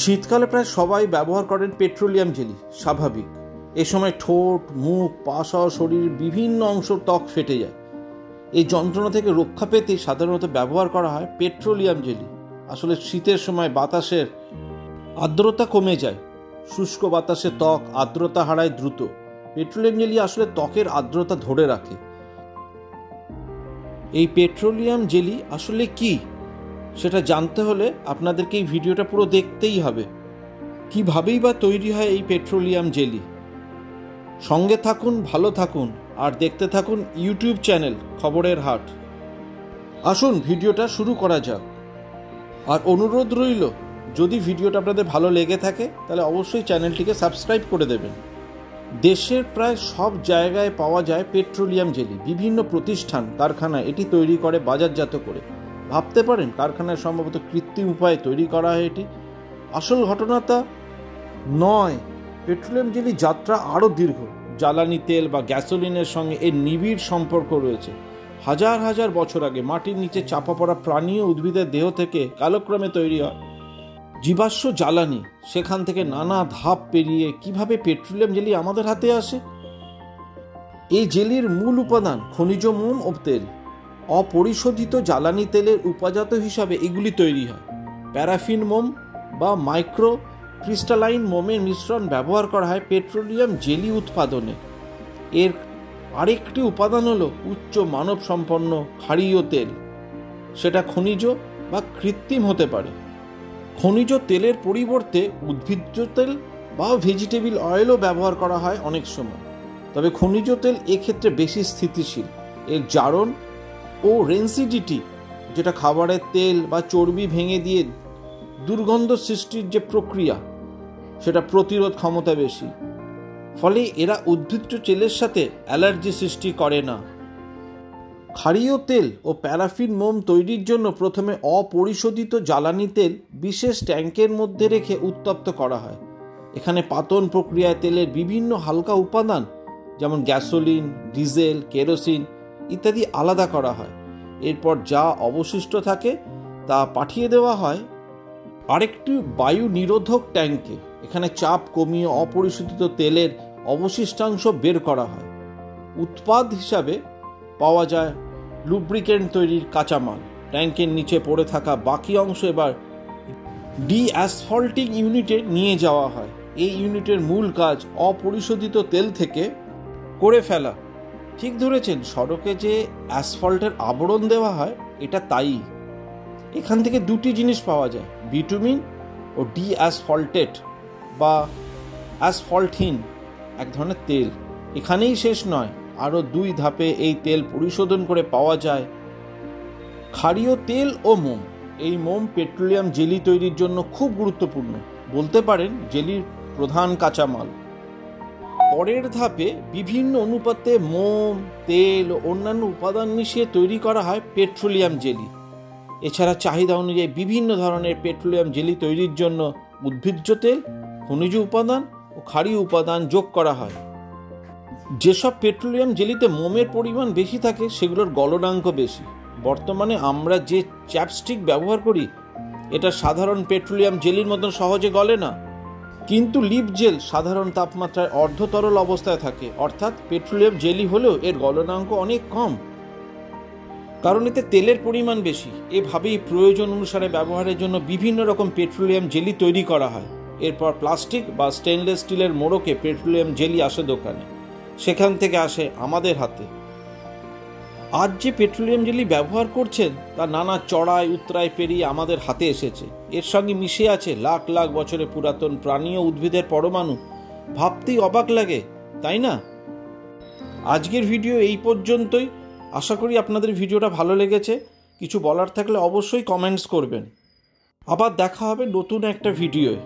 শীতকালে প্রায় সবাই ব্যবহার করেন পেট্রোলিয়াম জেলি, স্বাভাবিক। এ সময় ঠোঁট, মুখ, পা সহ শরীরের বিভিন্ন অংশ ত্বক ফেটে যায়। এই যন্ত্রণা থেকে রক্ষা পেতে সাধারণত ব্যবহার করা হয় পেট্রোলিয়াম জেলি। আসলে শীতের সময় বাতাসের আর্দ্রতা কমে যায়, শুষ্ক বাতাসে ত্বক আর্দ্রতা হারায় দ্রুত। পেট্রোলিয়াম জেলি আসলে ত্বকের আর্দ্রতা ধরে রাখে। এই পেট্রোলিয়াম জেলি আসলে কি সেটা জানতে হলে আপনাদেরকে এই ভিডিওটা পুরো দেখতেই হবে। কিভাবেই বা তৈরি হয় এই পেট্রোলিয়াম জেলি, সঙ্গে থাকুন, ভালো থাকুন আর দেখতে থাকুন ইউটিউব চ্যানেল খবরের হাট। আসুন ভিডিওটা শুরু করা যাক। আর অনুরোধ রইল, যদি ভিডিওটা আপনাদের ভালো লেগে থাকে তাহলে অবশ্যই চ্যানেলটিকে সাবস্ক্রাইব করে দেবেন। দেশের প্রায় সব জায়গায় পাওয়া যায় পেট্রোলিয়াম জেলি। বিভিন্ন প্রতিষ্ঠান, কারখানায় এটি তৈরি করে, বাজারজাত করে। ভাবতে পারেন কারখানায় সম্ভবত কৃত্রিম উপায়ে তৈরি করা হয় এটি। আসল ঘটনা তা নয়। পেট্রোলিয়াম জেলি যাত্রা আরও দীর্ঘ। জ্বালানি তেল বা গ্যাসোলিনের সঙ্গে এর নিবিড় সম্পর্ক রয়েছে। হাজার হাজার বছর আগে মাটির নিচে চাপা পড়া প্রাণী ও উদ্ভিদের দেহ থেকে কালক্রমে তৈরি হয় জীবাশ্ম জ্বালানি। সেখান থেকে নানা ধাপ পেরিয়ে কিভাবে পেট্রোলিয়াম জেলি আমাদের হাতে আসে। এই জেলির মূল উপাদান খনিজ মোম ও তেল। অপরিশোধিত জ্বালানি তেলের উপাজাত হিসাবে এগুলি তৈরি হয়। প্যারাফিন মোম বা মাইক্রো ক্রিস্টালাইন মোমের মিশ্রণ ব্যবহার করা হয় পেট্রোলিয়াম জেলি উৎপাদনে। এর আরেকটি উপাদান হলো উচ্চ মানব সম্পন্ন ক্ষারীয় তেল। সেটা খনিজ বা কৃত্রিম হতে পারে। খনিজ তেলের পরিবর্তে উদ্ভিজ্জ তেল বা ভেজিটেবল অয়েলও ব্যবহার করা হয় অনেক সময়। তবে খনিজ তেল এক্ষেত্রে বেশি স্থিতিশীল। এর জারণ ও রেন্সিডিটি, যেটা খাবারের তেল বা চর্বি ভেঙে দিয়ে দুর্গন্ধ সৃষ্টির যে প্রক্রিয়া, সেটা প্রতিরোধ ক্ষমতা বেশি। ফলে এরা উদ্ভিজ্জ তেলের সাথে অ্যালার্জি সৃষ্টি করে না। ক্ষারীয় তেল ও প্যারাফিন মোম তৈরির জন্য প্রথমে অপরিশোধিত জ্বালানি তেল বিশেষ ট্যাঙ্কের মধ্যে রেখে উত্তপ্ত করা হয়। এখানে পাতন প্রক্রিয়ায় তেলের বিভিন্ন হালকা উপাদান যেমন গ্যাসোলিন, ডিজেল, কেরোসিন ইত্যাদি আলাদা করা হয়। এরপর যা অবশিষ্ট থাকে তা পাঠিয়ে দেওয়া হয় আরেকটি বায়ু নিরোধক ট্যাঙ্কে। এখানে চাপ কমিয়ে অপরিশোধিত তেলের অবশিষ্টাংশ বের করা হয়। উৎপাদ হিসাবে পাওয়া যায় লুব্রিকেন্ট তৈরির কাঁচামাল। ট্যাঙ্কের নিচে পড়ে থাকা বাকি অংশ এবার ডিঅ্যাসফল্টিং ইউনিটে নিয়ে যাওয়া হয়। এই ইউনিটের মূল কাজ অপরিশোধিত তেল থেকে করে ফেলা। ঠিক ধরেছেন, সড়কে যে অ্যাসফল্টের আবরণ দেওয়া হয় এটা তাই। এখান থেকে দুটি জিনিস পাওয়া যায়, বিটুমিন ও ডিঅ্যাসফল্টেট বা অ্যাসফল্টহীন এক ধরনের তেল। এখানেই শেষ নয়, আরও 2 ধাপে এই তেল পরিশোধন করে পাওয়া যায় ক্ষারীয় তেল ও মোম। এই মোম পেট্রোলিয়াম জেলি তৈরির জন্য খুব গুরুত্বপূর্ণ, বলতে পারেন জেলির প্রধান কাঁচামাল। পরের ধাপে বিভিন্ন অনুপাতে মোম, তেল ও অন্যান্য উপাদান মিশিয়ে তৈরি করা হয় পেট্রোলিয়াম জেলি। এছাড়া চাহিদা অনুযায়ী বিভিন্ন ধরনের পেট্রোলিয়াম জেলি তৈরির জন্য উদ্ভিজ্জ তেল, খনিজ উপাদান ও ক্ষারীয় উপাদান যোগ করা হয়। যেসব পেট্রোলিয়াম জেলিতে মোমের পরিমাণ বেশি থাকে সেগুলোর গলনাঙ্ক বেশি। বর্তমানে আমরা যে চ্যাপস্টিক ব্যবহার করি এটা সাধারণ পেট্রোলিয়াম জেলির মতন সহজে গলে না। কিন্তু লিপ জেল সাধারণ তাপমাত্রায় অর্ধতরল অবস্থায় থাকে, অর্থাৎ পেট্রোলিয়াম জেলি হলেও এর গলনাঙ্ক অনেক কম, কারণ এতে তেলের পরিমাণ বেশি। এভাবেই প্রয়োজন অনুসারে ব্যবহারের জন্য বিভিন্ন রকম পেট্রোলিয়াম জেলি তৈরি করা হয়। এরপর প্লাস্টিক বা স্টেনলেস স্টিলের মোড়কে পেট্রোলিয়াম জেলি আসে দোকানে, সেখান থেকে আসে আমাদের হাতে। আজ যে পেট্রোলিয়াম জেলি ব্যবহার করছেন তা নানা চড়াই উতরাই পেরিয়ে আমাদের হাতে এসেছে। এর সঙ্গে মিশে আছে লাখ লাখ বছরের পুরাতন প্রাণী ও উদ্ভিদের পরমাণু। ভাবতেই অবাক লাগে, তাই না? আজকের ভিডিও এই পর্যন্তই। আশা করি আপনাদের ভিডিওটা ভালো লেগেছে। কিছু বলার থাকলে অবশ্যই কমেন্টস করবেন। আবার দেখা হবে নতুন একটা ভিডিওয়।